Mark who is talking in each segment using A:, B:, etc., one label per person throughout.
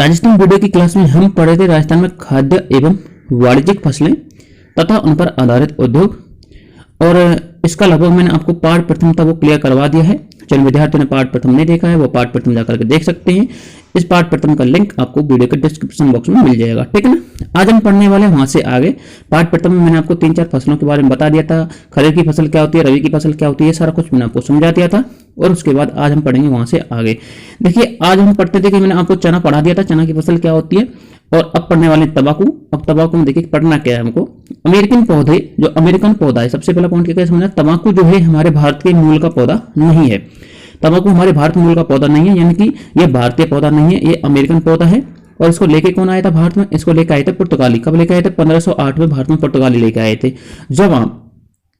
A: Rajasthan video की class में हम पढ़े थे राजस्थान में खाद्य एवं वाणिज्यिक फसलें तथा उन पर आधारित उद्योग, और इसका लगभग मैंने आपको पाठ प्रथम तक वो क्लियर करवा दिया है। जिन विद्यार्थियों ने पाठ प्रथम नहीं देखा है वो पाठ प्रथम जाकर के देख सकते हैं। इस पाठ प्रथम का लिंक आपको वीडियो के डिस्क्रिप्शन बॉक्स में मिल जाएगा, ठीक है ना। आज हम पढ़ने वाले वहां से आगे। पाठ प्रथम में मैंने आपको 3-4 फसलों के बारे में बता दिया था। खरीफ की फसल क्या होती है, रबी की फसल क्या होती है, सारा कुछ मैंने आपको समझा दिया था। और उसके बाद आज हम पढ़ेंगे वहां से आगे। देखिए, आज हम पढ़ते थे कि मैंने आपको चना पढ़ा दिया था, चना की फसल क्या होती है। और अब पढ़ने वाले तंबाकू। अब तंबाकू में देखिए पढ़ना क्या है हमको। अमेरिकन पौधे, जो अमेरिकन पौधा है, सबसे पहला पॉइंट क्या समझना, तंबाकू जो है हमारे भारत के मूल का पौधा नहीं है। तंबाकू हमारे भारत मूल का पौधा नहीं है, यानी कि यह भारतीय पौधा नहीं है, ये अमेरिकन पौधा है। और इसको लेके कौन आया था भारत में? इसको लेके आए थे पुर्तगाली। कब लेके आए थे? 1508 में भारत में पुर्तगाली लेके आए थे। जब आप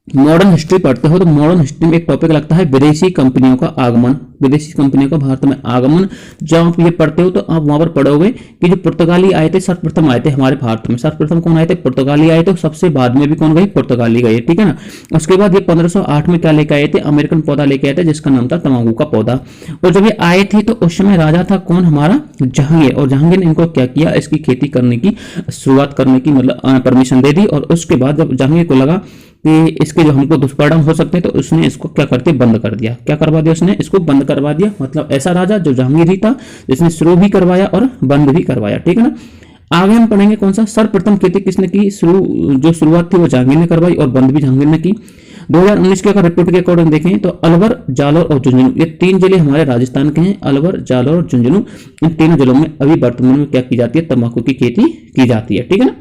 A: मॉडर्न हिस्ट्री पढ़ते हो तो मॉडर्न हिस्ट्री में एक टॉपिक लगता है विदेशी कंपनियों का आगमन, विदेशी कंपनियों का भारत में आगमन। जब आप ये पढ़ते हो तो आप वहां पर पढ़ोगे कि जो पुर्तगाली आए थे, सर्वप्रथम आए थे हमारे भारत में। सर्वप्रथम कौन आए थे? पुर्तगाली आए थे। सबसे बाद में भी कौन गए? पुर्तगाली गए, ठीक है ना। उसके बाद ये 1508 में क्या लेके आए थे? अमेरिकन पौधा लेके आए थे जिसका नाम था तंबाकू का पौधा। और जब ये आए थे तो उस समय राजा था कौन? हमारा जहांगीर। और जहांगीर ने इनको क्या किया? इसकी खेती करने की शुरुआत करने की मतलब परमिशन दे दी। और उसके बाद जब जहांगीर को लगा कि इसके जो हमको दुष्परिणाम हो सकते हैं तो उसने इसको क्या करते? बंद कर दिया। क्या करवा दिया उसने? इसको बंद करवा दिया। मतलब ऐसा राजा जो जहांगीर ही था जिसने शुरू भी करवाया और बंद भी करवाया, ठीक है ना। आगे हम पढ़ेंगे कौन सा सर्वप्रथम खेती किसने की? जो शुरुआत थी वो जहांगीर ने करवाई और बंद भी जहांगीर ने की। 2019 के अगर रिपोर्ट के अकॉर्डिंग देखें तो अलवर, जालौर और झुंझुनू, ये 3 जिले हमारे राजस्थान के हैं। अलवर, जालौर और झुंझुनू, इन 3 जिलों में अभी वर्तमान में क्या की जाती है? तंबाकू की खेती की जाती है, ठीक है ना।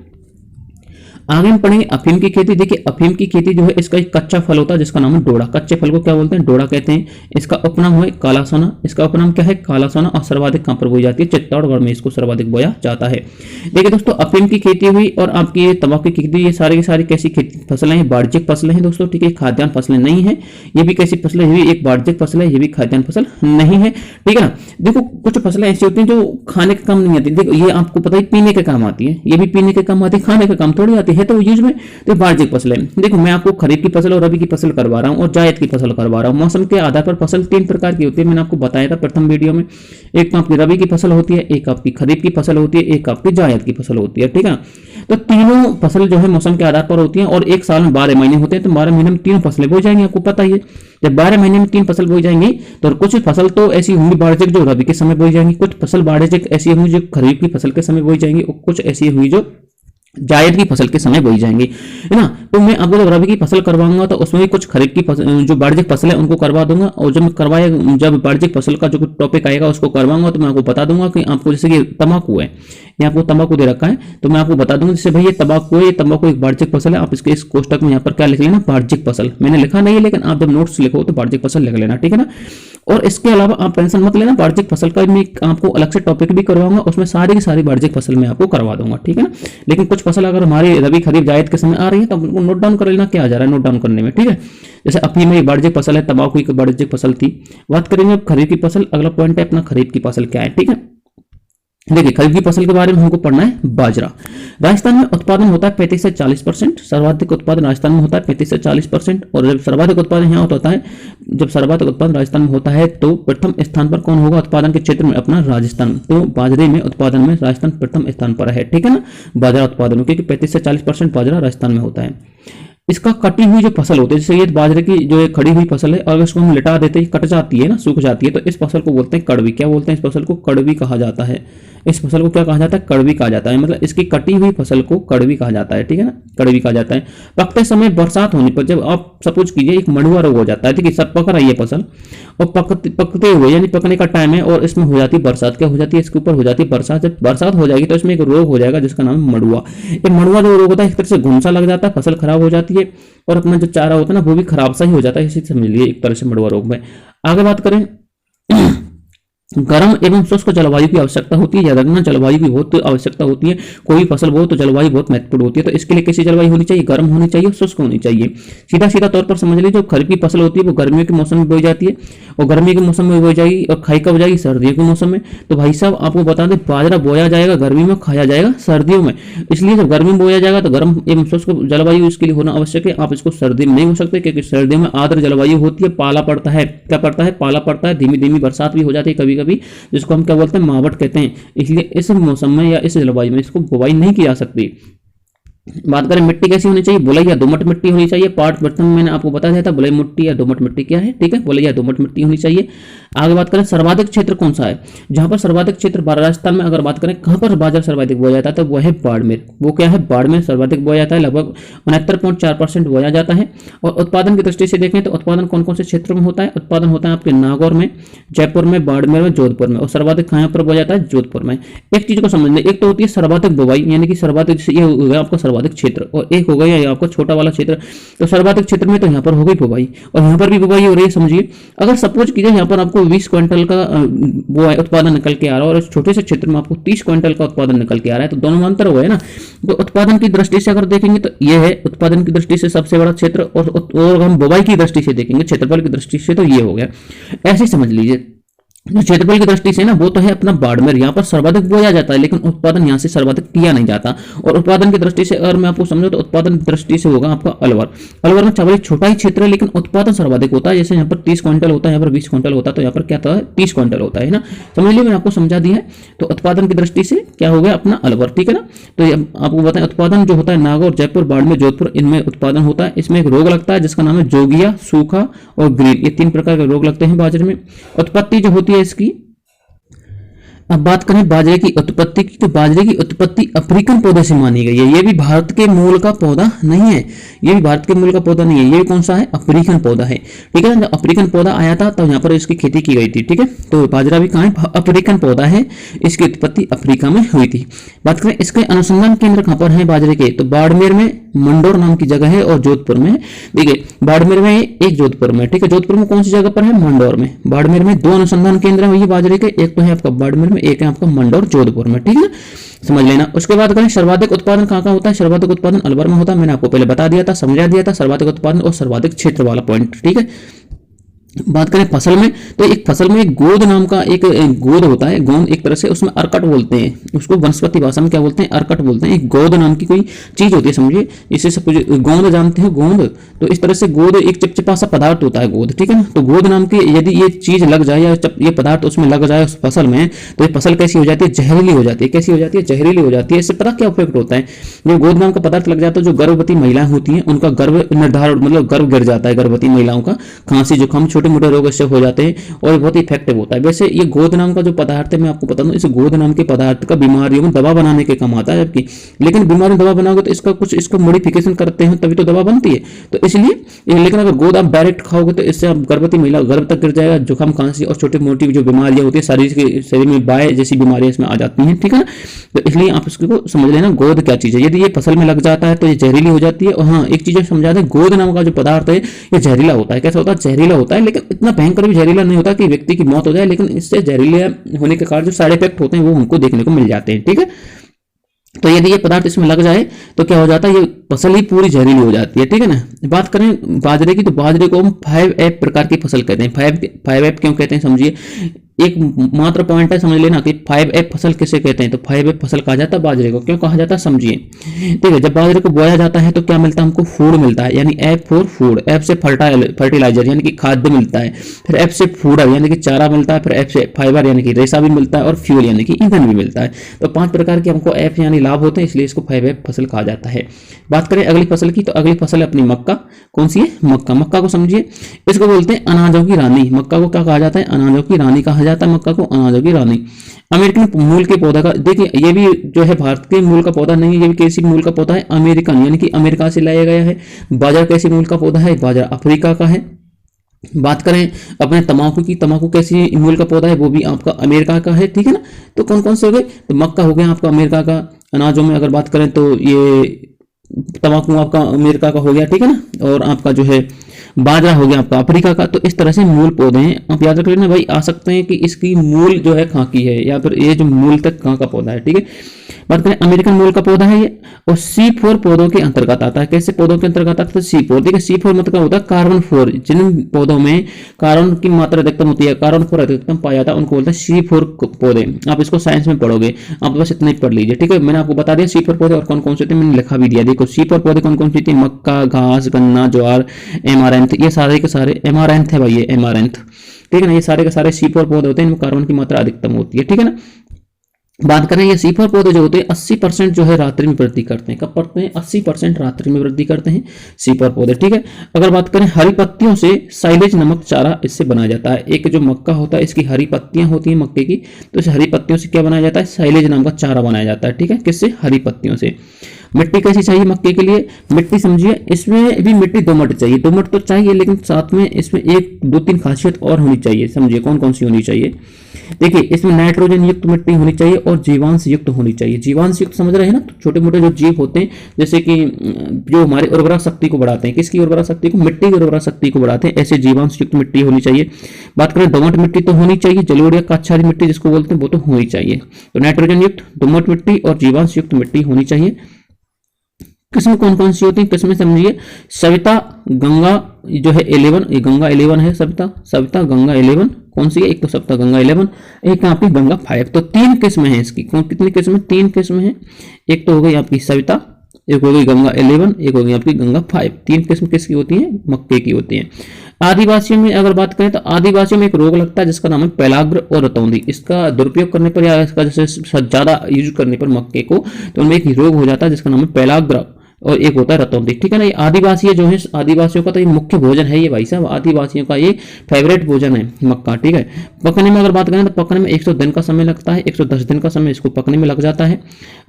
A: आगे हम पढ़ेंगे अफीम की खेती। देखिए, अफीम की खेती जो है इसका एक कच्चा फल होता है जिसका नाम है डोडा। कच्चे फल को क्या बोलते हैं? डोडा कहते हैं। इसका उपनाम है काला सोना। इसका उपनाम क्या है? काला सोना। और सर्वाधिक कहां पर बोई जाती है? चित्तौड़गढ़ में इसको सर्वाधिक बोया जाता है। देखिए दोस्तों, अफीम की खेती हुई और आपकी ये तंबाकू की खेती, ये सारी की सारी कैसी खेती फसलें हैं? वाणिज्यिक फसलें हैं दोस्तों, ठीक है। खाद्यान्न फसलें नहीं है। ये भी कैसी फसलें हुई? एक वाणिज्यिक फसल है, ये भी खाद्यान्न फसल नहीं है, ठीक है ना। देखो, कुछ फसलें ऐसी होती हैं जो खाने के काम नहीं आती। देखो, ये आपको पता है पीने के काम आती है, ये भी पीने के काम आती है, खाने के काम थोड़ी आती है तो यूज में। तो वाणिज्यिक फसलें, देखो मैं आपको खरीफ की फसल और रबी की फसल करवा रहा हूं और जायद की फसल करवा रहा हूं। मौसम के आधार पर फसल 3 प्रकार की होती है, मैंने आपको बताया था प्रथम वीडियो में। एक तो आपकी रबी की फसल होती है, एक आपकी खरीफ की फसल होती है, एक आपकी जायद की फसल होती है, ठीक है। तो तीनों फसल जो है मौसम के आधार पर होती है और एक साल में 12 महीने होते हैं। तो 12 महीने में 3 फसलें बोई जाएंगी, आपको पता ही है। जब 12 महीने में 3 फसल बोई जाएंगी तो कुछ फसल तो ऐसी होंगी वाणिज्यिक जो रबी के समय बोई जाएंगी, कुछ फसल वाणिज्यिक ऐसी होंगी जो खरीफ की फसल के समय बोई जाएंगी, और कुछ ऐसी होंगी जो जायद की फसल के समय बोई जाएंगी, है ना। तो मैं आपको जब रबी की फसल करवाऊंगा तो उसमें भी कुछ खरीफ की जो वाणिज्यिक फसल है उनको करवा दूंगा। और जब जब वाणिज्यिक फसल का जो टॉपिक आएगा उसको करवाऊंगा तो मैं आपको बता दूंगा कि आपको जैसे कि तंबाकू है, ये आपको तंबाकू दे रखा है तो मैं आपको बता दूंगा जैसे भाई ये तंबाकू है, ये तंबाकू एक वाणिज्यिक फसल है। आप इसके इस कोष्टक में यहाँ पर क्या लिख लेना? वाणिज्यिक फसल। मैंने लिखा नहीं है लेकिन आप जब नोट्स लिखो तो वाणिज्यिक फसल लिख लेना, ठीक है ना। और इसके अलावा आप टेंशन मत लेना, वाणिज्यिक फसल का मैं आपको अलग से टॉपिक भी करवाऊंगा, उसमें सारी की सारी वाणिज्यिक फसल मैं आपको करवा दूंगा, ठीक है ना। लेकिन कुछ फसल अगर हमारी रबी खरीफ जायद के समय आ रही है तो उनको नोट डाउन कर लेना, क्या आ जा रहा है नोट डाउन करने में, ठीक है। जैसे अफीम में वाणिज्यिक फसल है, तंबाकू की वाणिज्यिक फसल थी। बात करेंगे खरीफ की फसल। अगला पॉइंट है अपना खरीफ की फसल क्या है, ठीक है। देखिए, खरीफ की फसल के बारे में हमको पढ़ना है बाजरा। राजस्थान में उत्पादन होता है 35 से 40%। सर्वाधिक उत्पादन राजस्थान में होता है 35 से 40%। और जब सर्वाधिक उत्पादन यहाँ होता है, जब सर्वाधिक उत्पादन राजस्थान में होता है तो प्रथम स्थान पर कौन होगा उत्पादन के क्षेत्र में? अपना राजस्थान। तो बाजरे में उत्पादन में राजस्थान प्रथम स्थान पर है, ठीक है ना। बाजरा उत्पादन क्योंकि 35 से 40% बाजरा राजस्थान में होता है। इसका कटी हुई जो फसल होती है, जैसे ये बाजरे की जो खड़ी हुई फसल है, अगर इसको हम लिटा देते हैं कट जाती है ना, सूख जाती है, तो इस फसल को बोलते हैं कड़वी। क्या बोलते हैं? इस फसल को कड़वी कहा जाता है। इस फसल को क्या कहा जाता है? कड़वी कहा जाता है। मतलब इसकी कटी हुई फसल को कड़वी कहा जाता है, ठीक है ना, कड़वी कहा जाता है। पकते समय बरसात होने पर, जब आप सपोज कीजिए एक मड़ुआ रोग हो जाता है, ठीक है, सब पक रही है फसल और पकते हुए यानी पकने का टाइम है और इसमें हो जाती है बरसात। क्या हो जाती है? इसके ऊपर हो जाती है बरसात। जब बरसात हो जाएगी तो इसमें एक रोग हो जाएगा जिसका नाम मड़ुआ। ये मड़ुआ जो रोग होता है एक तरह से घुनसा लग जाता है, फसल खराब हो जाती है और अपना जो चारा होता है ना वो भी खराब सा ही हो जाता है। इसी समझ लीजिए एक तरह से मड़ुआ रोग में। आगे बात करें, गर्म एवं शुष्क जलवायु की आवश्यकता होती है या रंगना जलवायु की बहुत आवश्यकता होती है। कोई फसल बहुत तो जलवायु बहुत महत्वपूर्ण होती है। तो इसके लिए कैसी जलवायु होनी चाहिए? गर्म होनी चाहिए, शुष्क होनी चाहिए। सीधा सीधा तौर पर समझ लीजिए, जो खरीफ की फसल होती है वो गर्मियों के मौसम में बोई जाती है और गर्मी के मौसम में बोई जाएगी और खाई कब जाएगी? सर्दियों के मौसम में। तो भाई साहब आपको बता दें, बाजरा बोया जाएगा गर्मी में, खाया जाएगा सर्दियों में। इसलिए जब गर्मी में बोया जाएगा तो गर्म एवं शुष्क जलवायु इसके लिए होना आवश्यक है। आप इसको सर्दी में नहीं हो सकते क्योंकि सर्दियों में आर्द्र जलवायु होती है, पाला पड़ता है। क्या पड़ता है? पाला पड़ता है, धीमी धीमी बरसात भी हो जाती है कभी कभी, जिसको हम क्या बोलते हैं, मावट कहते हैं। इसलिए इस मौसम में या इस जलवायु में इसको बुवाई नहीं की जा सकती। बात करें मिट्टी कैसी होनी चाहिए, बलुई या दोमट मिट्टी होनी चाहिए। पार्ट प्रथम मैंने आपको बता दिया था बलुई मिट्टी या दोमट मिट्टी क्या है, ठीक है, बलुई या दोमट मिट्टी होनी चाहिए। आगे बात करें सर्वाधिक क्षेत्र कौन सा है, जहां पर सर्वाधिक क्षेत्र राजस्थान में अगर बात करें कहां पर बाजरा सर्वाधिक बोया जाता है तो वह है बाड़मेर। वो क्या है, बाड़मेर सर्वाधिक बोया जाता है, लगभग 69.4% बोया जाता है। और उत्पादन की दृष्टि से देखें तो उत्पादन कौन कौन से क्षेत्रों में होता है, उत्पादन होता है आपके नागौर में, जयपुर में, बाड़मेर में, जोधपुर में। और सर्वाधिक कहां पर बोया जाता है, जोधपुर में। एक चीज को समझ लें, एक तो होती है सर्वाधिक बुवाई, यानी कि सर्वाधिक ये हो गया आपका सर्वाधिक क्षेत्र, और एक हो गया ये आपका छोटा वाला क्षेत्र। तो सर्वाधिक क्षेत्र में तो यहाँ पर हो गई बुवाई, और यहाँ पर भी बुवाई हो रही है। समझिए अगर सपोज कीजिए यहाँ पर आपको 20 क्विंटल का वो उत्पादन निकल के आ रहा है और इस छोटे से क्षेत्र में आपको 30 क्विंटल का उत्पादन निकल के आ रहा है, तो दोनों में अंतर हुआ है ना। तो उत्पादन की दृष्टि से अगर देखेंगे तो ये है उत्पादन की दृष्टि से सबसे बड़ा क्षेत्र, और हम बुवाई की दृष्टि से देखेंगे, क्षेत्रफल की दृष्टि से, तो ये हो गया। ऐसे समझ लीजिए जो क्षेत्रफल की दृष्टि से ना वो तो है अपना बाड़मेर, यहाँ पर सर्वाधिक बोया जाता है लेकिन उत्पादन यहाँ से सर्वाधिक किया नहीं जाता। और उत्पादन की दृष्टि से अगर मैं आपको समझूं तो उत्पादन की दृष्टि से होगा आपका अलवर। अलवर में चावल छोटा ही क्षेत्र है लेकिन उत्पादन सर्वाधिक होता है, जैसे यहाँ पर 30 क्विंटल होता है, यहाँ पर 20 क्विंटल होता है, तो यहाँ पर क्या होता है 30 क्विंटल होता है ना। समझ लीजिए मैंने आपको समझा दिया है। तो उत्पादन की दृष्टि से क्या हो गया अपना अलवर, ठीक है ना। तो आपको बताएं उत्पादन जो होता है नागौर, जयपुर, बाड़मेर, जोधपुर, इनमें उत्पादन होता है। इसमें एक रोग लगता है जिसका नाम है जोगिया, सूखा और ग्रीन, ये 3 प्रकार के रोग लगते हैं बाजरे में। उत्पत्ति जो होती है इसकी, अब बात करें बाजरे की उत्पत्ति की, तो बाजरे की उत्पत्ति अफ्रीकन पौधे से मानी गई है। ये भी भारत के मूल का पौधा नहीं है, ये भी भारत के मूल का पौधा नहीं है, ये कौन सा है, अफ्रीकन पौधा है, ठीक है ना। जब अफ्रीकन पौधा आया था तो यहाँ पर इसकी खेती की गई थी, ठीक है। तो बाजरा भी कहाँ है, अफ्रीकन पौधा है, इसकी उत्पत्ति अफ्रीका में हुई थी। बात करें इसके अनुसंधान केंद्र कहाँ पर है बाजरे के, तो बाड़मेर में, मंडोर नाम की जगह है, और जोधपुर में। देखिए बाड़मेर में एक, जोधपुर में, ठीक है। जोधपुर में कौन सी जगह पर है, मंडौर में। बाड़मेर में 2 अनुसंधान केंद्र है बाजरे के, एक तो है आपका बाड़मेर में, एक है आपका मंडौर, जोधपुर में, ठीक है, समझ लेना। उसके बाद करें सर्वाधिक उत्पादन कहाँ कहाँ होता है, सर्वाधिक उत्पादन अलवर में होता है, मैंने आपको पहले बता दिया था, समझा दिया था, सर्वाधिक उत्पादन और सर्वाधिक क्षेत्र वाला पॉइंट, ठीक है। बात करें फसल में, तो एक फसल में गोद नाम का एक गोद होता है, गोंद एक तरह से, उसमें अर्कट बोलते हैं उसको, वनस्पति भाषा में क्या बोलते हैं, अर्कट बोलते हैं। एक गोद नाम की कोई चीज होती है, समझिए, इससे सब कुछ गोंद जानते हो, गोंद, तो इस तरह से गोद एक चिपचिपा सा पदार्थ होता है गोद, ठीक है ना। तो गोद नाम की यदि ये चीज लग जाए या ये पदार्थ उसमें लग जाए उस फसल में, तो ये फसल कैसी हो जाती है, जहरीली हो जाती है। कैसी हो जाती है, जहरीली हो जाती है। इससे पता क्या इफेक्ट होता है, जो गोद नाम का पदार्थ लग जाता है, जो गर्भवती महिलाएं होती हैं उनका गर्भ निर्धारण, मतलब गर्भ गिर जाता है, गर्भवती महिलाओं का खांसी जुकाम छोटे मोटे रोग इससे हो जाते हैं और बहुत ही इफेक्टिव होता है। वैसे ये गोद नाम का जो पदार्थ है मैं आपको बता दूं, इस गोद नाम के पदार्थ का बीमारियों में दवा बनाने के काम आता है, जबकि लेकिन बीमारी में दवा बनाओगे तो इसका कुछ इसको मॉडिफिकेशन करते हैं तभी तो दवा बनती है। तो इसलिए लेकिन अगर गोद आप डायरेक्ट खाओगे तो इससे आप गर्भवती महिला गर्भ तक गिर जाएगा, जुकाम खांसी और छोटी मोटी जो बीमारियां होती है शरीर में बाय जैसी बीमारियां इसमें आ जाती हैं, ठीक है ना। तो इसलिए आप इसको समझ लेना गोद क्या चीज है। यदि ये फसल में लग जाता है तो ये जहरीली हो जाती है। और हाँ एक चीज समझा दें, गोद नाम का जो पदार्थ है ये जहरीला होता है। कैसा होता है, जहरीला होता है, लेकिन इतना भयंकर भी जहरीला नहीं होता कि व्यक्ति की मौत हो जाए, लेकिन इससे जहरीले होने के कारण जो साइड इफेक्ट होते हैं वो हमको देखने को मिल जाते हैं, ठीक है। तो यदि ये पदार्थ इसमें लग जाए तो क्या हो जाता है, ये फसल ही पूरी जहरीली हो जाती है, ठीक है ना। बात करें बाजरे की, तो बाजरे को हम 5F प्रकार की फसल कहते हैं। 5F क्यों कहते हैं समझिए, एक मात्र पॉइंट है समझ लेना कि 5F फसल किसे कहते हैं। तो 5F फसल कहा जाता है बाजरे को, क्यों कहा जाता है समझिए। ठीक है, जब बाजरे को बोया जाता है तो क्या मिलता है हमको, फूड मिलता है, यानी F फॉर फूड। F से फर्टिलाइजर यानी कि खाद्य मिलता है, फिर F से फूडर यानी कि चारा मिलता है, फिर F से फाइबर यानी कि रेशा भी मिलता है, और फ्यूल यानी कि ईंधन भी मिलता है। तो 5 प्रकार के हमको F यानी लाभ होते हैं, इसलिए इसको 5F फसल कहा जाता है। बात करें अगली फसल की, तो अगली फसल है अपनी मक्का। कौन सी है, मक्का। मक्का को समझिए, इसको बोलते हैं अनाजों की रानी। मक्का को क्या कहा जाता है, अनाजों की रानी कहा जाता है। मक्का को अनाजों की रानी। अमेरिकन मूल के पौधा का, देखिए ये भी जो है भारत के मूल का पौधा नहीं है, ये भी किसी मूल का पौधा है, अमेरिकन यानी कि अमेरिका से लाया गया है। बाजरा कैसे मूल का पौधा है, बाजरा अफ्रीका का है। बात करें अपने तंबाकू की, तंबाकू कैसी मूल का पौधा है, वो भी आपका अमेरिका का है, ठीक है ना। तो कौन कौन से हो गए, तो मक्का हो गया आपका अमेरिका का। अनाजों में अगर बात करें तो ये तंबाकू आपका अमेरिका का हो गया, ठीक है ना। और आपका जो है बाजरा हो गया आपका अफ्रीका का। तो इस तरह से मूल पौधे हैं, आप याद रख लेना भाई। आ सकते हैं कि इसकी मूल जो है कहाँ की है, या फिर ये जो मूल तक कहाँ का पौधा है, ठीक है। बात करें अमेरिकन मूल का पौधा है ये, और C4 पौधों के अंतर्गत आता है। कैसे पौधों के अंतर्गत आता है? C4, देखिए C4 मतलब होता है कार्बन 4, जिन पौधों में कार्बन की मात्रा अधिकतम होती है, कार्बन 4 अधिकतम पाया जाता है, उनको बोलते हैं C4 पौधे। आप इसको साइंस में पढ़ोगे, आप बस इतना ही पढ़ लीजिए, ठीक है। मैंने आपको बता दिया C4 पौधे और कौन कौन से होते हैं, मैंने लिखा भी दिया। देखो C4 पौधे कौन कौन से होते हैं, मक्का, घास, गन्ना, ज्वार, एमारैंथ, ये सारे के सारे एमारैंथ है भाई, ये एमारैंथ, ठीक है ना। ये सारे के सारे C4 पौधे होते हैं, इनमें कार्बन की मात्रा अधिकतम होती है, ठीक है ना। बात करें ये C4 पौधे जो होते हैं 80% जो है रात्रि में वृद्धि करते हैं। कब करते हैं? 80% रात्रि में वृद्धि करते हैं C4 पौधे, ठीक है। अगर बात करें हरी पत्तियों से साइलेज नामक चारा इससे बनाया जाता है। एक जो मक्का होता है, इसकी हरी पत्तियां होती हैं मक्के की, तो इस हरी पत्तियों से क्या बनाया जाता है? साइलेज नाम का चारा बनाया जाता है, ठीक है। किससे? हरी पत्तियों से। मिट्टी कैसी चाहिए मक्के के लिए? मिट्टी समझिए, इसमें भी मिट्टी दोमट चाहिए। दोमट तो चाहिए, लेकिन साथ में इसमें एक दो तीन खासियत और होनी चाहिए। समझिए कौन कौन सी होनी चाहिए। देखिए, इसमें नाइट्रोजन युक्त मिट्टी होनी चाहिए और जीवांश युक्त होनी चाहिए। जीवांश युक्त समझ रहे हैं ना, तो छोटे मोटे जो जीव होते हैं, जैसे कि जो हमारी उर्वरा शक्ति को बढ़ाते हैं। किसकी उर्वरा शक्ति को? मिट्टी की उर्वरा शक्ति को बढ़ाते हैं। ऐसे जीवांश युक्त मिट्टी होनी चाहिए। बात करें दोमट मिट्टी तो होनी चाहिए, जलोढ़ या कच्छारी मिट्टी जिसको बोलते हैं, वो तो होनी चाहिए। तो नाइट्रोजन युक्त, दोमट मिट्टी और जीवांश युक्त मिट्टी होनी चाहिए। किस्म कौन कौन सी होती है? किस्में समझिए, सविता, गंगा जो है 11, ये गंगा 11 है, सविता गंगा 11 कौन सी है? एक तो सविता गंगा 11, एक आपकी गंगा 5। तो 3 किस्में हैं इसकी। कितनी किस्में? 3 किस्में हैं। एक तो हो गई आपकी सविता, एक हो गई गंगा 11, एक हो गई आपकी गंगा 5। 3 किस्म किसकी होती है? मक्के की होती है। आदिवासियों में अगर बात करें तो आदिवासियों में एक रोग लगता है जिसका नाम है पेलाग्र और रतौंधी। इसका दुरुपयोग करने पर या इसका जैसे ज्यादा यूज करने पर मक्के को, तो उनमें एक रोग हो जाता है जिसका नाम है पेलाग्र और एक होता है रतौंधी, ठीक है ना। ये आदिवासी जो है, आदिवासियों का तो ये मुख्य भोजन है ये भाई साहब, आदिवासियों का ये फेवरेट भोजन है मक्का, ठीक है। पकने में अगर बात करें तो पकने में 100 दिन का समय लगता है, 110 दिन का समय इसको पकने में लग जाता है।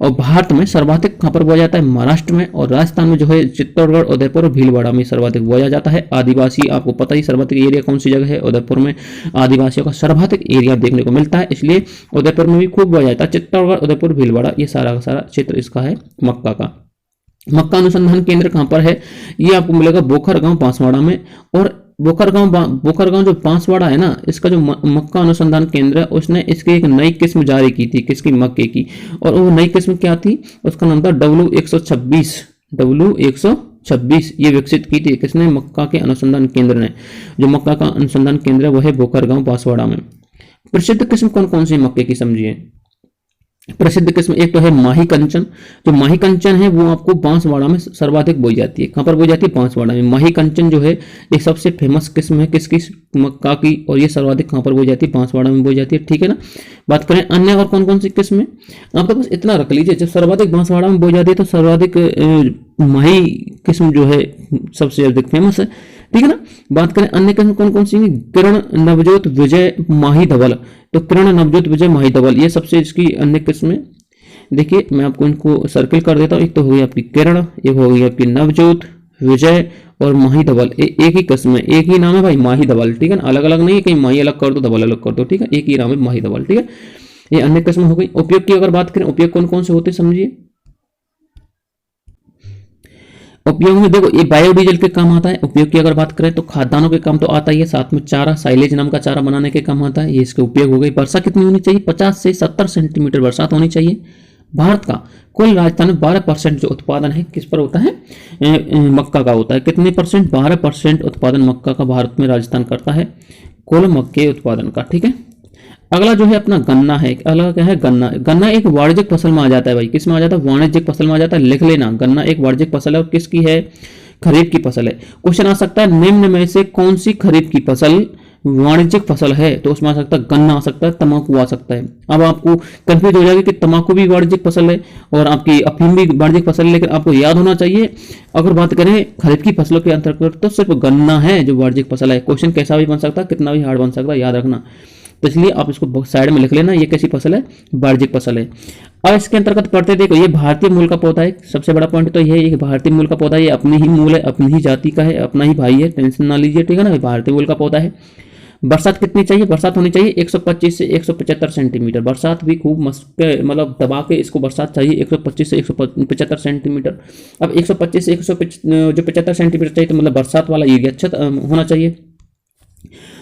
A: और भारत में सर्वाधिक कहाँ पर बोया जाता है? महाराष्ट्र में, और राजस्थान में जो है चित्तौड़गढ़, उदयपुर और भीलवाड़ा में सर्वाधिक बोया जाता है। आदिवासी आपको पता ही सर्वाधिक एरिया कौन सी जगह है? उदयपुर में आदिवासियों का सर्वाधिक एरिया देखने को मिलता है, इसलिए उदयपुर में भी खूब बोया जाता है। चित्तौड़गढ़, उदयपुर, भीलवाड़ा, ये सारा का सारा क्षेत्र इसका है मक्का का। मक्का अनुसंधान केंद्र कहाँ पर है? ये आपको मिलेगा बोखरगांव बांसवाड़ा में। और बोखरगांव जो बांसवाड़ा है ना, इसका जो मक्का अनुसंधान केंद्र है, उसने इसकी एक नई किस्म जारी की थी। किसकी? मक्के की। और वो नई किस्म क्या थी? उसका नाम था W126। W126 ये विकसित की थी किसने? मक्का के अनुसंधान केंद्र ने। जो मक्का का अनुसंधान केंद्र है वो है बोखरगांव बांसवाड़ा में। प्रसिद्ध किस्म कौन कौन सी मक्के की समझिए। प्रसिद्ध किस्म एक तो है माही कंचन। जो माही कंचन है वो आपको बांसवाड़ा में सर्वाधिक बोई जाती है। कहाँ पर बोई जाती है? बांसवाड़ा में। माही कंचन जो है ये सबसे फेमस किस्म है किसकी? मक्का की। और ये सर्वाधिक कहाँ पर बोई जाती है? बांसवाड़ा में बोई जाती है, ठीक है ना। बात करें अन्य और कौन कौन सी किस्म है, आप तो बस इतना रख लीजिए, जब सर्वाधिक बांसवाड़ा में बोई जाती है तो सर्वाधिक माही किस्म जो है सबसे अधिक फेमस है, ठीक है ना। बात करें अन्य किस्म कौन कौन सी? किरण, नवजोत, विजय, माही धवल। तो किरण, नवजोत, विजय, माही धवल ये सबसे इसकी अन्य किस्म है। देखिए मैं आपको इनको सर्किल कर देता हूँ। एक तो हो गई आपकी किरण, एक हो गई आपकी नवजोत, विजय और माही धवल। एक ही किस्म है, एक ही नाम है भाई, माही धवल, ठीक है ना। अलग अलग नहीं है, कहीं माही अलग कर दो, धवल अलग कर दो, ठीक है। एक ही नाम है माही धवल, ठीक है। ये अन्य किस्म हो गई। उपयोग की अगर बात करें, उपयोग कौन कौन से होते समझिए। उपयोग में देखो ये बायोडीजल के काम आता है। उपयोग की अगर बात करें तो खाद्यान्नों के काम तो आता ही है, साथ में चारा, साइलेज नाम का चारा बनाने के काम आता है, ये इसके उपयोग हो गई। वर्षा कितनी होनी चाहिए? 50 से 70 सेंटीमीटर बरसात होनी चाहिए। भारत का कुल राजस्थान में 12% जो उत्पादन है किस पर होता है? मक्का का होता है। कितने परसेंट? 12% उत्पादन मक्का का भारत में राजस्थान करता है, कुल मक्के उत्पादन का, ठीक है। अगला जो है अपना गन्ना है। अगला क्या है? गन्ना। गन्ना एक वाणिज्यिक फसल में आ जाता है भाई। किस में आ जाता है? वाणिज्यिक फसल में आ जाता है। लिख लेना, गन्ना एक वाणिज्यिक फसल है और किसकी है? खरीफ की फसल है। क्वेश्चन आ सकता है निम्न में से कौन सी खरीफ की फसल वाणिज्यिक फसल है? तो उसमें आ सकता है गन्ना, आ सकता है तंबाकू, आ सकता है। अब आपको कंफ्यूज हो जाएगा कि तंबाकू भी वाणिज्यिक फसल है और आपकी अफीम भी वाणिज्यिक फसल है, लेकिन आपको याद होना चाहिए अगर बात करें खरीफ की फसलों के अंतर्गत तो सिर्फ गन्ना है जो वाणिज्यिक फसल है। क्वेश्चन कैसा भी बन सकता है, कितना भी हार्ड बन सकता है, याद रखना। तो इसलिए आप इसको साइड में लिख लेना, ये कैसी फसल है? वाणिज्यिक फसल है। और इसके अंतर्गत पढ़ते देखो, ये भारतीय मूल का पौधा है। सबसे बड़ा पॉइंट तो ये है, भारतीय मूल का पौधा, ये अपनी ही मूल है, अपनी ही जाति का है, अपना ही भाई है, टेंशन ना लीजिए, ठीक है ना। भारतीय मूल का पौधा है। बरसात कितनी चाहिए? बरसात होनी चाहिए 125 से 175 सेंटीमीटर। बरसात भी खूब मस्त मतलब दबा के इसको बरसात चाहिए 125 से 175 सेंटीमीटर। अब 125 से 175 सेंटीमीटर चाहिए तो मतलब बरसात वाला एरिया अच्छा होना चाहिए।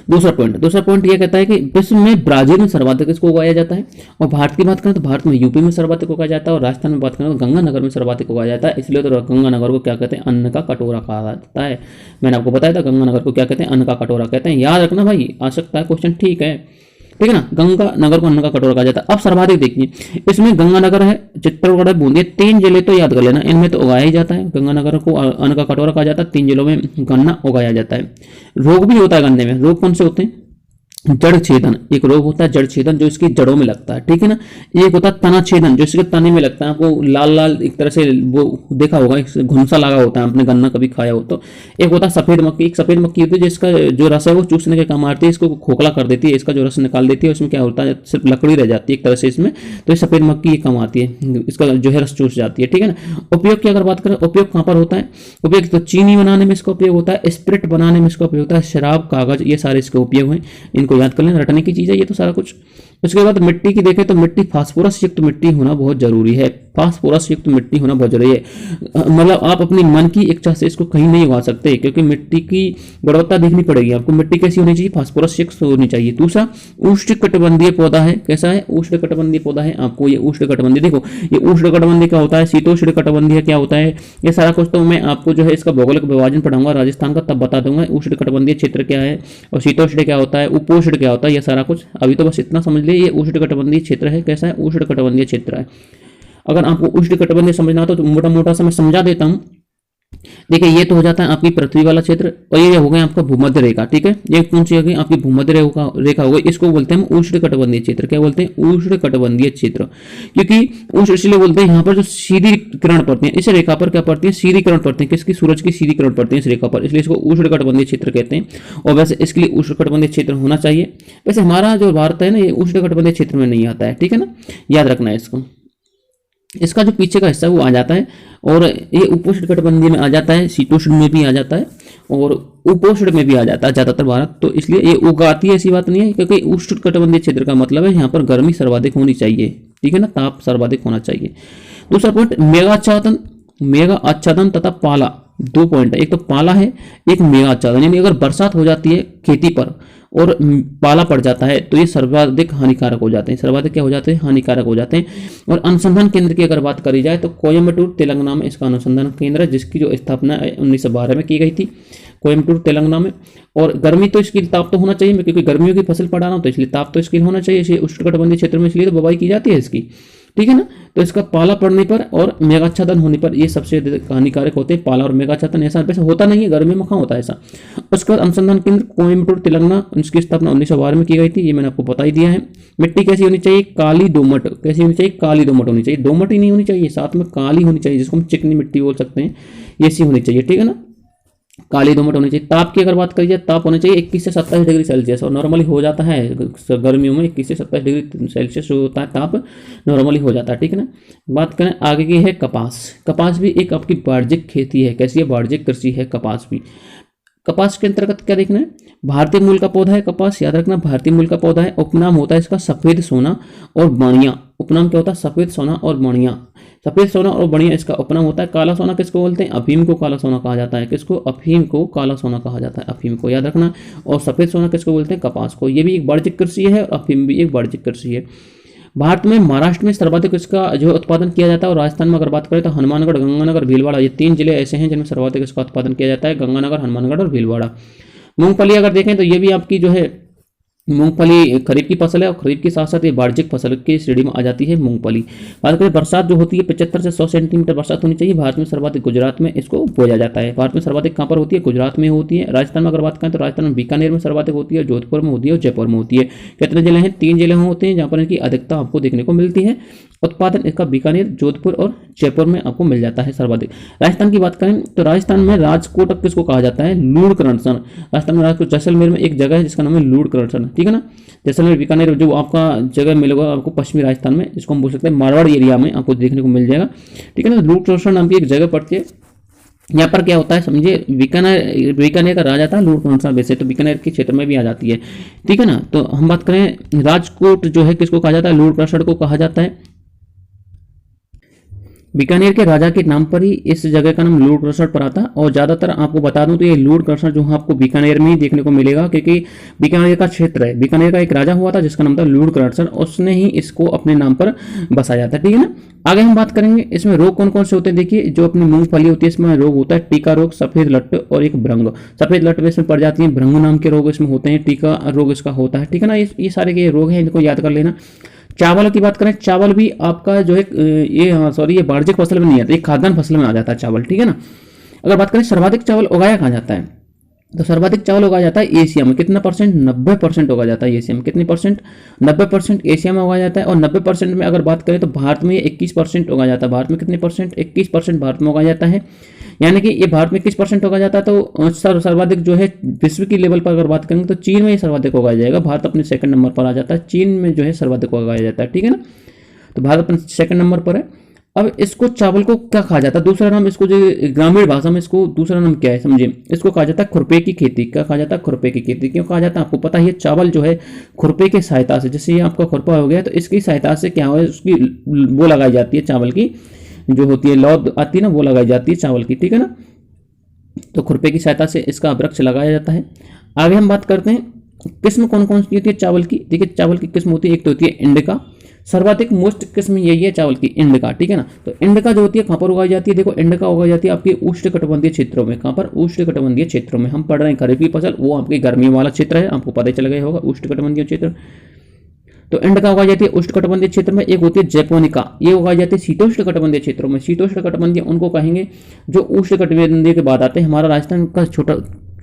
A: दूसरा पॉइंट ये कहता है कि विश्व में ब्राजील में सर्वाधिक इसको उगाया जाता है, और भारत की बात करें तो भारत में यूपी में सर्वाधिक उगाया जाता है, और राजस्थान में बात करें तो गंगानगर में सर्वाधिक उगाया जाता है। इसलिए तो गंगानगर को क्या कहते हैं, अन्न का कटोरा कहा जाता है। मैंने आपको बताया था गंगानगर को क्या कहते हैं, अन्न का कटोरा कहते हैं। याद रखना भाई, आ सकता है क्वेश्चन, ठीक है ना। गंगानगर को अन्न का कटोरा कहा जाता है। अब सर्वाधिक देखिए, इसमें गंगानगर है, चित्तौड़गढ़ है, बूंदी, 3 जिले तो याद कर लेना, इनमें तो उगाया ही जाता है। गंगानगर को अन्न का कटोरा कहा जाता है, 3 जिलों में गन्ना उगाया जाता है। रोग भी होता है गन्ने में। रोग कौन से होते हैं, जड़ छेदन, एक रोग होता है जड़ छेदन जो इसकी जड़ों में लगता है, ठीक है ना। एक होता है तना छेदन जो इसके तने में लगता है, आपको लाल लाल एक तरह से वो देखा होगा, घुमसा लगा होता है, आपने गन्ना कभी खाया हो तो। एक होता है सफेद मक्खी, एक सफेद मक्खी होती है जिसका जो रस है वो चूसने के काम आती है, इसको खोखला कर देती है, इसका जो रस निकाल देती है, उसमें क्या होता है सिर्फ लकड़ी रह जाती है एक तरह से इसमें, तो ये सफेद मक्खी काम आती है, इसका जो है रस चूस जाती है, ठीक है ना। उपयोग की अगर बात करें, उपयोग कहाँ पर होता है, उपयोग तो चीनी बनाने में इसका उपयोग होता है, स्प्रिट बनाने में इसका उपयोग होता है, शराब, कागज, ये सारे इसके उपयोग हैं, इनको याद कर लेना, रटने की चीज़ है ये तो सारा कुछ। उसके बाद मिट्टी की देखें तो मिट्टी फास्फोरस युक्त मिट्टी होना बहुत जरूरी है, फास्फोरस युक्त मिट्टी होना बहुत जरूरी है। मतलब आप अपनी मन की इच्छा से इसको कहीं नहीं उगा सकते, क्योंकि मिट्टी की गुणवत्ता देखनी पड़ेगी आपको। मिट्टी कैसी होनी चाहिए, फास्फोरस युक्त होनी चाहिए। दूसरा उष्णकटिबंधीय पौधा है, कैसा है, उष्णकटिबंधीय पौधा है। आपको ये उष्णकटिबंधीय, देखो ये उष्णकटिबंधीय क्या होता है, शीतोष्णकटिबंधीय क्या होता है, ये सारा कुछ तो मैं आपको जो है इसका भौगोलिक विभाजन पढ़ाऊंगा राजस्थान का, तब बता दूंगा उष्णकटिबंधीय क्षेत्र क्या है और शीतोष्ण क्या होता है, उपोष्ण क्या होता है, ये सारा कुछ। अभी तो बस इतना समझ ये उष्णकटिबंधीय क्षेत्र है, कैसा है, उष्णकटिबंधीय क्षेत्र है। अगर आपको उष्णकटिबंधीय समझना हो तो मोटा मोटा सा मैं समझा देता हूं। देखिए ये तो हो जाता है आपकी पृथ्वी वाला क्षेत्र, और ये हो गया आपका भूमध्य रेखा, ठीक है। ये कौन सी होगी, आपकी भूमध्य रेखा हो गई, इसको बोलते हैं उष्णकटिबंधीय क्षेत्र। क्या बोलते हैं, उष्णकटिबंधीय क्षेत्र। क्योंकि उष्ण इसलिए बोलते हैं, यहाँ पर जो सीधी किरण पड़ती है इस रेखा पर, क्या पड़ती है, सीधी किरण पड़ती है, किसकी, सूरज की सीधी किरण पड़ती है इस रेखा पर, इसलिए इसको उष्णकटिबंधीय क्षेत्र कहते हैं। और वैसे इसके लिए उष्णकटिबंधीय क्षेत्र होना चाहिए। वैसे हमारा जो भारत है ना, ये उष्णकटिबंधीय क्षेत्र में नहीं आता है, ठीक है ना, याद रखना है इसको। इसका जो पीछे का हिस्सा वो आ जाता है, और ये उपोष्णकटिबंधीय में आ जाता है, शीतोष्ण में भी आ जाता है, और उपोष्ण में भी आ जाता है ज़्यादातर भारत, तो इसलिए ये उगाती है, ऐसी बात नहीं है। क्योंकि उष्णकटिबंधीय क्षेत्र का मतलब है यहाँ पर गर्मी सर्वाधिक होनी चाहिए, ठीक है ना, ताप सर्वाधिक होना चाहिए। दूसरा पॉइंट, मेगा आच्छादन तथा पाला, 2 पॉइंट है। एक तो पाला है, एक मेगा आच्छादन। यानी अगर बरसात हो जाती है खेती पर और पाला पड़ जाता है तो ये सर्वाधिक हानिकारक हो जाते हैं। सर्वाधिक क्या हो जाते हैं, हानिकारक हो जाते हैं। और अनुसंधान केंद्र की अगर बात करी जाए तो कोयम्बटूर तेलंगाना में इसका अनुसंधान केंद्र है, जिसकी जो स्थापना 1912 में की गई थी, कोयम्बटूर तेलंगाना में। और गर्मी तो इसकी, ताप तो होना चाहिए, क्योंकि गर्मियों की फसल पड़ा रहा हूँ तो इसलिए ताप तो इसकी होना चाहिए, इसलिए उष्णकटिबंधीय क्षेत्र में इसलिए तो बुवाई की जाती है इसकी, ठीक है ना। तो इसका पाला पड़ने पर और मेघाच्छादन होने पर ये सबसे हानिकारक होते हैं, पाला और मेघाच्छादन। ऐसा वैसे होता नहीं है, गर्मी में कहाँ होता है ऐसा। उसके बाद अनुसंधान केंद्र कोयम्बटूर तेलंगाना, इसकी स्थापना 1912 में की गई थी, ये मैंने आपको बता ही दिया है। मिट्टी कैसी होनी चाहिए, काली दोमट। कैसी होनी चाहिए, काली दोमट होनी चाहिए, दोमट ही नहीं होनी चाहिए, साथ में काली होनी चाहिए, जिसको हम चिकनी मिट्टी बोल सकते हैं, ये ऐसी होनी चाहिए, ठीक है ना, काली दोमट होनी चाहिए। ताप की अगर बात करी जाए, ताप होना चाहिए 21 से 27 डिग्री सेल्सियस, और नॉर्मली हो जाता है गर्मियों में 21 से 27 डिग्री सेल्सियस जो होता है ताप नॉर्मली हो जाता है, ठीक है ना। बात करें आगे की है कपास। कपास भी एक आपकी वाणिज्यिक खेती है, कैसी है, वाणिज्यिक कृषि है कपास भी। कपास के अंतर्गत क्या देखना है, भारतीय मूल का पौधा है कपास, याद रखना भारतीय मूल का पौधा है। उपनाम होता है इसका सफेद सोना और बढ़िया। उपनाम क्या होता है, सफेद सोना और बढ़िया। सफेद सोना और बढ़िया इसका उपनाम होता है। काला सोना किसको बोलते हैं, अफीम को काला सोना कहा जाता है। किसको, अफीम को काला सोना कहा जाता है, अफीम को याद रखना। और सफेद सोना किसको बोलते हैं, कपास को। ये भी एक वाणिज्यिक कृषि है, अफीम भी एक वाणिज्यिक कृषि है। भारत में महाराष्ट्र में सर्वाधिक इसका जो उत्पादन किया जाता है, और राजस्थान में अगर बात करें तो हनुमानगढ़, गंगानगर, भीलवाड़ा, ये 3 जिले ऐसे हैं जिनमें सर्वाधिक इसका उत्पादन किया जाता है, गंगानगर, हनुमानगढ़ और भीलवाड़ा। मूंगफली अगर देखें तो ये भी आपकी जो है मूंगफली खरीफ की फसल है, और खरीफ के साथ साथ ये वाणिज्यिक फसल की श्रेणी में आ जाती है मूंगफली। बात करें बरसात जो होती है 75 से 100 सेंटीमीटर बरसात होनी चाहिए। भारत में सर्वाधिक गुजरात में इसको बोया जाता है। भारत में सर्वाधिक कहाँ पर होती है, गुजरात में होती है। राजस्थान में अगर बात करें तो राजस्थान में बीकानेर में सर्वाधिक होती है, जोधपुर में होती है और जयपुर में होती है। कितने जिले हैं, 3 जिले होते हैं जहाँ पर इनकी अधिकता आपको देखने को मिलती है। उत्पादन इसका बीकानेर, जोधपुर और जयपुर में आपको मिल जाता है सर्वाधिक। राजस्थान की बात करें तो राजस्थान में राजकोट किसको कहा जाता है, लूणकरणसर। राजस्थान में राजकोट, जैसलमेर में एक जगह है जिसका नाम है लूणकरणसर, ठीक है ना। जैसलमेर, बीकानेर जो आपका जगह मिलेगा आपको पश्चिमी राजस्थान में, इसको हम बोल सकते हैं मारवाड़ एरिया में आपको देखने को मिल जाएगा, ठीक है ना। लूणकरणसर नाम की एक जगह पड़ती है। यहाँ पर क्या होता है समझिए, बीकानेर का राजा था लूणकरणसर, वैसे तो बीकानेर के क्षेत्र में भी आ जाती है, ठीक है ना। तो हम बात करें राजकोट जो है किसको कहा जाता है, लूणकरणसर को कहा जाता है। बीकानेर के राजा के नाम पर ही इस जगह का नाम लूणकरसर पड़ा था। और ज़्यादातर आपको बता दूं तो ये लूणकरसर जो है आपको बीकानेर में ही देखने को मिलेगा, क्योंकि बीकानेर का क्षेत्र है। बीकानेर का एक राजा हुआ था जिसका नाम था लूणकरसर, उसने ही इसको अपने नाम पर बसाया था, ठीक है ना। आगे हम बात करेंगे इसमें रोग कौन कौन से होते हैं। देखिए जो अपनी मूंगफली होती है इसमें रोग होता है टीका रोग, सफेद लट और एक भ्रंग। सफेद लट में इसमें पड़ जाती है, भ्रंग नाम के रोग इसमें होते हैं, टीका रोग इसका होता है, ठीक है ना। ये सारे के रोग हैं, इनको याद कर लेना। चावल की बात करें, चावल भी आपका जो है ये ये वाणिज्यिक फसल में नहीं आता, ये खाद्यान्न फसल में आ जाता है चावल, ठीक है ना। अगर बात करें सर्वाधिक चावल उगाया कहाँ जाता है, तो सर्वाधिक चावल उगाया जाता है एशिया में। कितना परसेंट? 90% उगाया जाता है एशिया में। कितनी परसेंट? 90% एशिया में उगाया जाता है। और 90% में अगर बात करें तो भारत में 21% उगाया जाता है। भारत में कितने परसेंट? 21% भारत में उगाया जाता है। यानी कि ये भारत में 21% उगाया जाता है। तो सर्वाधिक जो है विश्व की लेवल पर अगर बात करेंगे तो चीन में ये सर्वाधिक उगाया जाएगा। भारत अपने सेकंड नंबर पर आ जाता है, चीन में जो है सर्वाधिक उगाया जाता है, ठीक है ना। तो भारत अपने सेकंड नंबर पर है। अब इसको चावल को क्या कहा जाता है? दूसरा नाम इसको जो ग्रामीण भाषा में इसको दूसरा नाम क्या है समझिए, इसको कहा जाता है खुरपे की खेती। क्या कहा जाता है? खुरपे की खेती। क्यों कहा जाता है? आपको पता ही है, चावल जो है खुरपे की सहायता से, जैसे ये आपका खुरपा हो गया तो इसकी सहायता से क्या है, उसकी वो लगाई जाती है, चावल की जो होती है लौद आती है ना, वो लगाई जाती है चावल की, ठीक है ना। तो खुरपे की सहायता से इसका वृक्ष लगाया जाता है। आगे हम बात करते हैं किस्म कौन कौन सी होती है चावल की। देखिए चावल की किस्म होती है, एक तो होती है इंडिका, सर्वाधिक मोस्ट किस्म यही है चावल की, इंडिका, ठीक है ना। तो इंडिका जो होती है कहाँ पर उगाई जाती है? देखो इंडिका उगाई जाती है आपके उष्णकटिबंधीय क्षेत्रों में। कहाँ पर? उष्णकटिबंधीय क्षेत्रों में। हम पढ़ रहे हैं खरीफ की फसल, वो आपकी गर्मी वाला क्षेत्र है, आपको पता ही चल गया होगा, उष्णकटिबंधीय क्षेत्र। तो इंडिका उगाई जाती है उष्णकटिबंधीय क्षेत्र में। एक होती है जैपोनिका, ये उगाई जाती है शीतोष्णकटिबंधीय क्षेत्रों में। शीतोष्णकटिबंधीय उनको कहेंगे जो उष्णकटिबंधीय के बाद आते हैं। हमारा राजस्थान का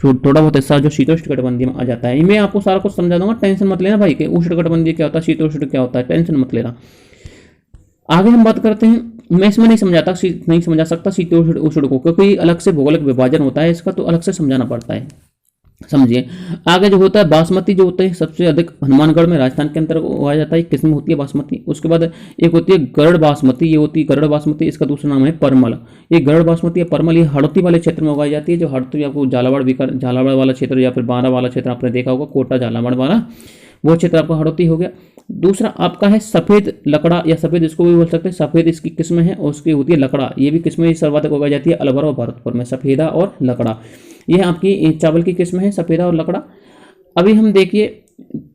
A: थोड़ा बहुत हिस्सा जो शीतोष्णकटिबंधीय में आ जाता है। मैं आपको सारा कुछ समझा दूंगा, टेंशन मत लेना भाई कि उष्णकटिबंधीय क्या होता है, शीतोष्ण क्या होता है, टेंशन मत लेना। आगे हम बात करते हैं, मैं इसमें नहीं समझा सकता शीतोष्ण उष्ण को, क्योंकि अलग से भौगोलिक विभाजन होता है इसका, तो अलग से समझाना पड़ता है, समझिए। आगे जो होता है बासमती, जो होते हैं सबसे अधिक हनुमानगढ़ में राजस्थान के अंतर्गत उगाया जाता है, किस्म होती है बासमती। उसके बाद एक होती है गरुड़ बासमती, ये होती है गरुड़ बासमती, इसका दूसरा नाम है परमल। ये गरुड़ बासमती या परमल ये हड़ौती वाले क्षेत्र में उगाई जाती है। जो हड़ौती आपको झालावाड़ वाला क्षेत्र या फिर बारा वाला क्षेत्र आपने देखा होगा, कोटा झालावाड़ वाला, वो क्षेत्र आपका हड़ौती हो गया। दूसरा आपका है सफेद लकड़ा या सफेद, इसको भी बोल सकते हैं, सफेद इसकी किस्म है। और उसकी होती है लकड़ा, ये भी किस्में सर्वाधिक उगाई जाती है अलवर और भरतपुर में, सफेदा और लकड़ा। यह आपकी चावल की किस्म है, सफेदा और लकड़ा। अभी हम देखिए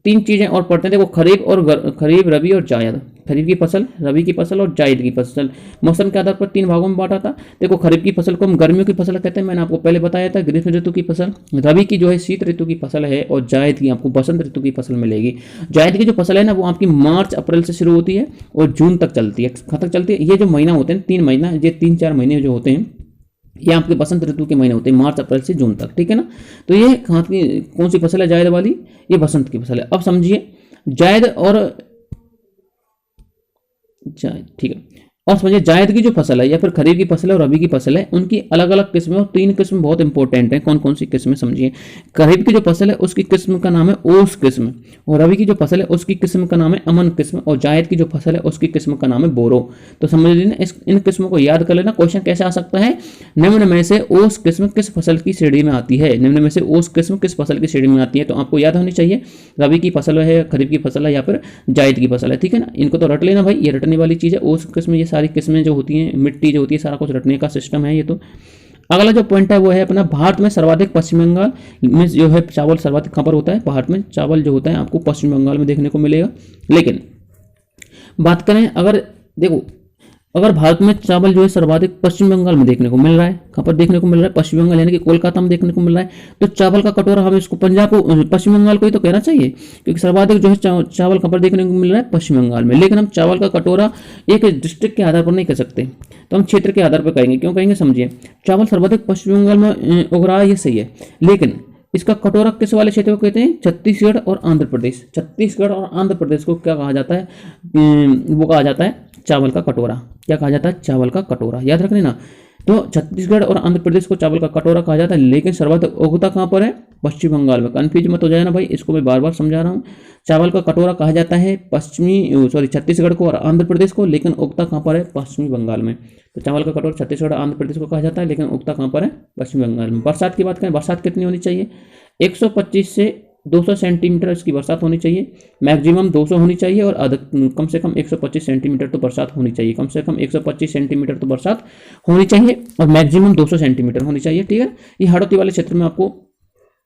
A: तीन चीजें और पढ़ते हैं। देखो खरीफ, रबी और जायद। खरीफ की फसल, रबी की फसल और जायद की फसल। मौसम के आधार पर 3 भागों में बांटा था। देखो खरीफ की फसल को हम गर्मियों की फसल कहते हैं, मैंने आपको पहले बताया था, ग्रीष्म ऋतु की फसल। रबी की जो है शीत ऋतु की फसल है, और जायद की आपको बसंत ऋतु की फसल मिलेगी। जायद की जो फसल है ना, वो आपकी मार्च अप्रैल से शुरू होती है और जून तक चलती है। कहाँ तक चलती है? ये जो महीना होते हैं 3 महीना, ये 3-4 महीने जो होते हैं, ये आपके बसंत ऋतु के महीने होते हैं, मार्च अप्रैल से जून तक, ठीक है ना। तो ये कहाँ की कौन सी फसल है जायद वाली? ये बसंत की फसल है। अब समझिए जायद और जायद, ठीक है। और समझिए जायद की जो फसल है या फिर खरीफ की फसल है और रबी की फसल है, उनकी अलग अलग किस्में, और 3 किस्म बहुत इंपॉर्टेंट है। कौन कौन सी किस्में समझिए। खरीफ की जो फसल है उसकी किस्म का नाम है ओस किस्म, और रबी की जो फसल है उसकी किस्म का नाम है अमन किस्म, और जायद की जो फसल है उसकी किस्म का नाम है बोरो। तो समझ लेना, इन किस्मों को याद कर लेना। क्वेश्चन कैसे आ सकता है? निम्न में से ओस किस्म किस फसल की श्रेणी में आती है? निम्न में से ओस किस्म किस फसल की श्रेणी में आती है? तो आपको याद होनी चाहिए, रबी की फसल है, खरीफ की फसल है, या फिर जायद की फसल है, ठीक है ना। इनको तो रट लेना भाई, ये रटने वाली चीज़ है। ओस किस्म, ये सारी किस्में जो होती हैं, मिट्टी जो होती है, सारा कुछ रटने का सिस्टम है ये। तो अगला जो पॉइंट है वो है अपना, भारत में सर्वाधिक पश्चिम बंगाल में जो है चावल सर्वाधिक कहाँ पर होता है? भारत में चावल जो होता है आपको पश्चिम बंगाल में देखने को मिलेगा। लेकिन बात करें अगर, देखो अगर भारत में चावल जो है सर्वाधिक पश्चिम बंगाल में देखने को मिल रहा है, कहाँ पर देखने को मिल रहा है? पश्चिम बंगाल, यानी कि कोलकाता में देखने को मिल रहा है। तो चावल का कटोरा हमें इसको पंजाब को, पश्चिम बंगाल को ही तो कहना चाहिए, क्योंकि सर्वाधिक जो है चावल कहाँ पर देखने को मिल रहा है? पश्चिम बंगाल में। लेकिन हम चावल का कटोरा एक डिस्ट्रिक्ट के आधार पर नहीं कह सकते, तो हम क्षेत्र के आधार पर कहेंगे। क्यों कहेंगे समझिए, चावल सर्वाधिक पश्चिम बंगाल में उग रहा है, ये सही है, लेकिन इसका कटोरा किस वाले क्षेत्र को कहते हैं? छत्तीसगढ़ और आंध्र प्रदेश। छत्तीसगढ़ और आंध्र प्रदेश को क्या कहा जाता है? वो कहा जाता है चावल का कटोरा। क्या कहा जाता है? चावल का कटोरा, याद रख लेना। तो छत्तीसगढ़ और आंध्र प्रदेश को चावल का कटोरा कहा जाता है, लेकिन सर्वाधिक उगता कहाँ पर है? पश्चिम बंगाल में। कन्फ्यूज मत हो जाए ना भाई, इसको मैं बार बार समझा रहा हूँ। चावल का कटोरा कहा जाता है छत्तीसगढ़ को और आंध्र प्रदेश को, लेकिन उगता कहाँ पर है? पश्चिमी बंगाल में। तो चावल का कटोरा छत्तीसगढ़ आंध्र प्रदेश को कहा जाता है, लेकिन उगता कहाँ पर है? पश्चिम बंगाल में। बरसात की बात करें, बरसात कितनी होनी चाहिए? 125 से 200 सेंटीमीटर इसकी बरसात होनी चाहिए, मैक्सिमम 200 होनी चाहिए, और कम से कम 125 सेंटीमीटर तो बरसात होनी चाहिए, कम से कम 125 सेंटीमीटर तो बरसात होनी चाहिए, और मैक्सिमम 200 सेंटीमीटर होनी चाहिए। ठीक है, ये हाड़ौती वाले क्षेत्र में आपको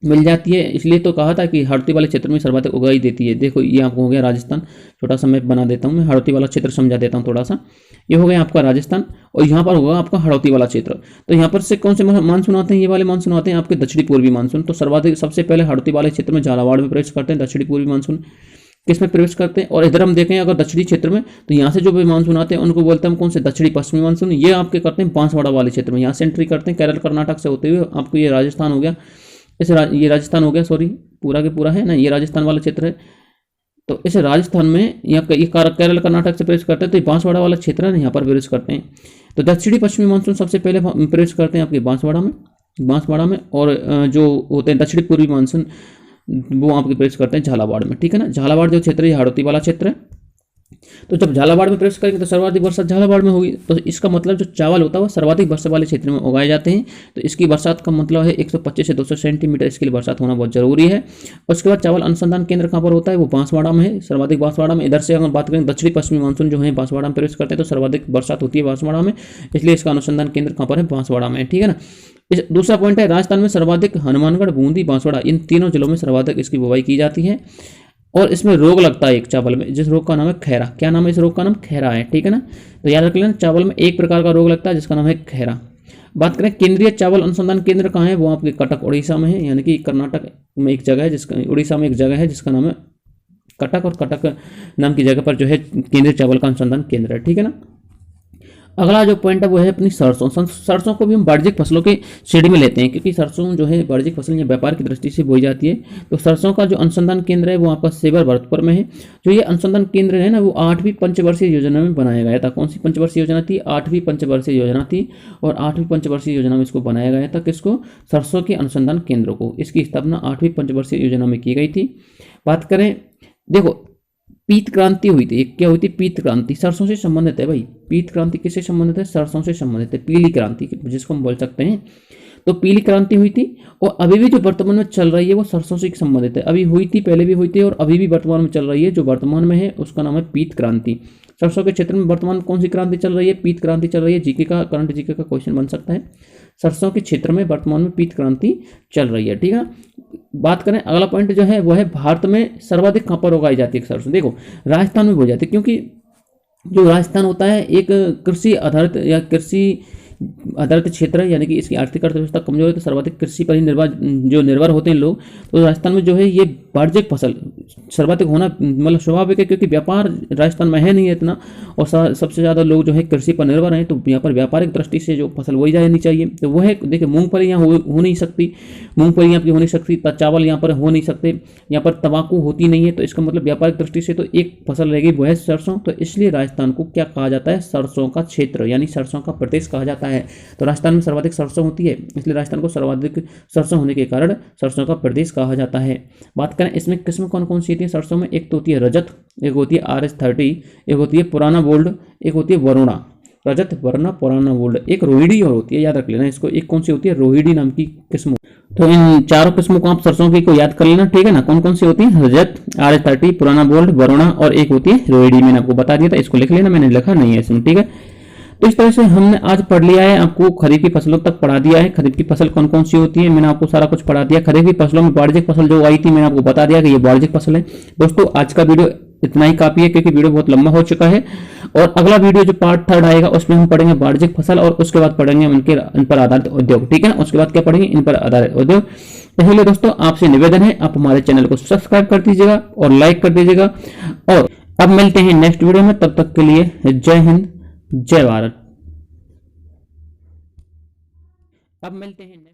A: मिल जाती है, इसलिए तो कहा था कि हाड़ौती वाले क्षेत्र में सर्वाधिक उगाई देती है। देखो ये आपको हो गया राजस्थान, छोटा सा मैप बना देता हूँ मैं, हाड़ौती वाला क्षेत्र समझा देता हूँ थोड़ा सा। ये हो गया आपका राजस्थान, और यहाँ पर होगा आपका हाड़ौती वाला क्षेत्र। तो यहाँ पर से कौन से मानसून आते हैं? ये वाले मानसून आते हैं आपके दक्षिणी पूर्वी मानसून। तो सर्वाधिक सबसे पहले हाड़ौती वाले क्षेत्र में झालावाड़ में प्रवेश करते हैं दक्षिणी पूर्वी मानसून, किसमें प्रवेश करते हैं। और इधर हम देखें अगर दक्षिणी क्षेत्र में, तो यहाँ से जो भी मानसून आते हैं उनको बोलते हैं हम कौन से? दक्षिणी पश्चिमी मानसून। ये आपके करते हैं बांसवाड़ा वाले क्षेत्र में, यहाँ से एंट्री करते हैं केरल कर्नाटक से होते हुए। आपको ये राजस्थान हो गया, ये राजस्थान हो गया, सॉरी पूरा के पूरा है ना, ये राजस्थान वाला क्षेत्र है। तो इस राजस्थान में यहाँ केरल कर्नाटक से प्रवेश करते हैं, तो बांसवाड़ा वाला क्षेत्र है, यहाँ पर प्रवेश करते हैं। तो दक्षिणी पश्चिमी मानसून सबसे पहले प्रवेश करते हैं आपके बांसवाड़ा में, और जो होते हैं दक्षिणी पूर्वी मानसून वो आपके प्रवेश करते हैं झालावाड़ में। ठीक है ना, झालावाड़ जो क्षेत्र है हाड़ौती वाला क्षेत्र है। तो जब झालावाड़ में प्रवेश करेंगे तो सर्वाधिक बरसात झालावाड़ में होगी। तो इसका मतलब जो चावल होता है वो सर्वाधिक वर्षा वाले क्षेत्र में उगाए जाते हैं। तो इसकी बरसात का मतलब है 125 से 200 सेंटीमीटर इसके लिए बरसात होना बहुत जरूरी है। उसके बाद चावल अनुसंधान केंद्र कहाँ पर होता है? वो बांसवाड़ा में है, सर्वाधिक बांसवाड़ा में। इधर से अगर बात करें दक्षिणी पश्चिमी मानसून जो है बांसवाड़ा में प्रवेश करते हैं, तो सर्वाधिक बरसात होती है बांसवाड़ा में, इसलिए इसका अनुसंधान केंद्र कहाँ पर है? बांसवाड़ा में। ठीक है ना। दूसरा पॉइंट है राजस्थान में सर्वाधिक हनुमानगढ़, बूंदी, बांसवाड़ा, इन तीनों जिलों में सर्वाधिक इसकी बुवाई की जाती है। और इसमें रोग लगता है एक चावल में, जिस रोग का नाम है खैरा। क्या नाम है इस रोग का? नाम खैरा है। ठीक है ना, तो याद रख लेना चावल में एक प्रकार का रोग लगता है जिसका नाम है खैरा। बात करें केंद्रीय चावल अनुसंधान केंद्र कहाँ है? वो आपके कटक उड़ीसा में है, यानी कि कर्नाटक में एक जगह है जिसका, उड़ीसा में एक जगह है जिसका नाम है कटक, और कटक नाम की जगह पर जो है केंद्रीय चावल का अनुसंधान केंद्र है। ठीक है ना। अगला जो पॉइंट है वो है अपनी सरसों। सरसों को भी हम वाणिज्यिक फसलों के श्रेणी में लेते हैं, क्योंकि सरसों जो है वाणिज्यिक फसल या व्यापार की दृष्टि से बोई जाती है। तो सरसों का जो अनुसंधान केंद्र है वो आपका सेवर भरतपुर में है। जो ये अनुसंधान केंद्र है ना, वो 8वीं पंचवर्षीय योजना में बनाया गया था। कौन सी पंचवर्षीय योजना थी? 8वीं पंचवर्षीय योजना थी, और 8वीं पंचवर्षीय योजना में इसको बनाया गया था। किसको? सरसों के अनुसंधान केंद्र को। इसकी स्थापना 8वीं पंचवर्षीय योजना में की गई थी। बात करें, देखो पीत क्रांति हुई थी, क्या हुई थी? पीत क्रांति सरसों से संबंधित है भाई। पीत क्रांति किससे संबंधित है? सरसों से संबंधित है। पीली क्रांति जिसको हम बोल सकते हैं, तो पीली क्रांति हुई थी। और अभी भी जो वर्तमान में चल रही है वो सरसों से संबंधित है। अभी हुई थी, पहले भी हुई थी, और अभी भी वर्तमान में चल रही है। जो वर्तमान में है उसका नाम है पीत क्रांति। सरसों के क्षेत्र में वर्तमान कौन सी क्रांति चल रही है? पीत क्रांति चल रही है। जीके का, करंट जीके का क्वेश्चन बन सकता है। सरसों के क्षेत्र में वर्तमान में पीत क्रांति चल रही है। ठीक है। बात करें अगला पॉइंट जो है वो है भारत में सर्वाधिक कहाँ पर उगाई जाती है सरसों? देखो राजस्थान में हो जाती है, क्योंकि जो राजस्थान होता है एक कृषि आधारित या कृषि आधारित क्षेत्र है, यानी कि इसकी आर्थिक अर्थव्यवस्था कमजोर है, तो सर्वाधिक कृषि पर ही निर्भर होते हैं लोग। तो राजस्थान में जो है ये वाणिज्यिक फसल सर्वाधिक होना मतलब स्वाभाविक है, क्योंकि व्यापार राजस्थान में है नहीं है इतना, और सबसे ज़्यादा लोग जो है कृषि पर निर्भर हैं। तो यहाँ पर व्यापारिक दृष्टि से जो फसल बोई जानी चाहिए तो वो है, देखिए मूंगफली यहाँ हो नहीं सकती, मूंगफली यहाँ की हो नहीं सकती, चावल यहाँ पर हो नहीं सकते, यहाँ पर तंबाकू होती नहीं है। तो इसका मतलब व्यापारिक दृष्टि से तो एक फसल रहेगी वो है सरसों। तो इसलिए राजस्थान को क्या कहा जाता है? सरसों का क्षेत्र, यानी सरसों का प्रदेश कहा जाता है। तो राजस्थान में सर्वाधिक सरसों होती है, इसलिए राजस्थान को सर्वाधिक सरसों होने के कारण सरसों का प्रदेश कहा जाता है। बात करें इसमें किस्म कौन कौन सी होती है सरसों में? एक तो होती है रजत, एक होती है RS30, एक होती है पुराना गोल्ड, एक होती है वरुणा। रजत, वरुणा, पुराना गोल्ड, एक रोहिणी और होती है, याद रख लेना इसको। एक कौन सी होती है? रोहिणी नाम की किस्म। तो इन चारों किस्मों को आप सरसों की को याद कर लेना। ठीक है ना। कौन कौन सी होती है? रजत, RS30, पुराना गोल्ड, वरुणा, और एक होती है रोहिणी। मैंने आपको बता दिया था, इसको लिख लेना, मैंने लिखा नहीं है इसमें। ठीक है। तो इस तरह से हमने आज पढ़ लिया है, आपको खरीफ की फसलों तक पढ़ा दिया है। खरीफ की फसल कौन कौन सी होती है मैंने आपको सारा कुछ पढ़ा दिया। खरीफ की फसलों में वाणिज्यिक फसल जो आई थी मैंने आपको बता दिया कि ये वाणिज्यिक फसल है। दोस्तों आज का वीडियो इतना ही काफी है, क्योंकि वीडियो बहुत लंबा हो चुका है। और अगला वीडियो जो पार्ट 3 आएगा उसमें हम पढ़ेंगे वाणिज्यिक फसल, और उसके बाद पढ़ेंगे इन पर आधारित उद्योग। ठीक है ना। उसके बाद क्या पढ़ेंगे? इन पर आधारित उद्योग। पहले दोस्तों आपसे निवेदन है, आप हमारे चैनल को सब्सक्राइब कर दीजिएगा और लाइक कर दीजिएगा। और अब मिलते हैं नेक्स्ट वीडियो में, तब तक के लिए जय हिंद, जय भारत। अब मिलते हैं।